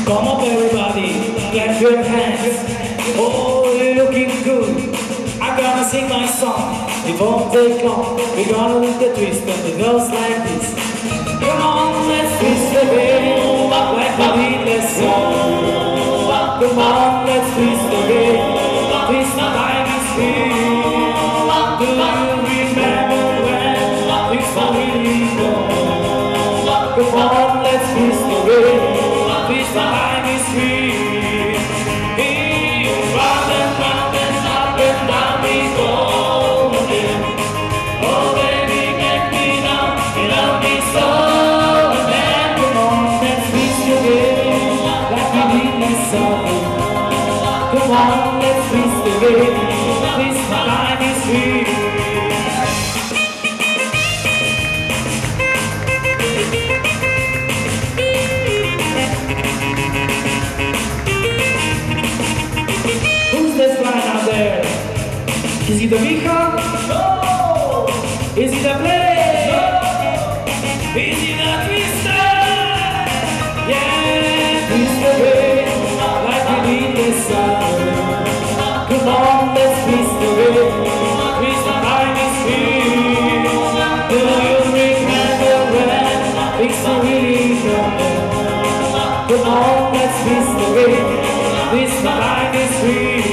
Come up everybody, clap your hands. Oh, you're looking good. I'm gonna sing my song. It won't take long. We're gonna do the twist and it goes like this. Come on, let's twist the game like a beatless song. Come on, let's twist the game. Twist my time is free. Do you remember when things were really gone? Come on, let's twist the game. Twist my time is free. Round and round and up and down we go again. Oh baby, make me know you love me so. And then come on, let's twist the game like we did this song. Come on, let's twist the game. Twist my time is free. Is it the Mija? No! Is it the Play? No! Is it the Twister? Yeah, twist the game like we did this summer. Come on, let's twist the game. Twist the time is free. Do you remember when things are really gone? Come on, let's twist the game. Twist the time is free.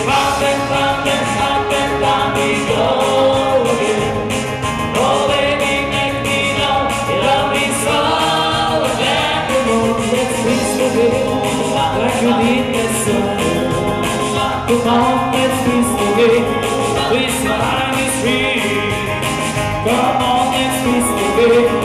Round and round and up and down we go again. Oh baby, make me know you love me so. And then come on, let's twist the game like you did this summer. Come on, let's twist the game. Twist my time is free. Come on, let's twist the game.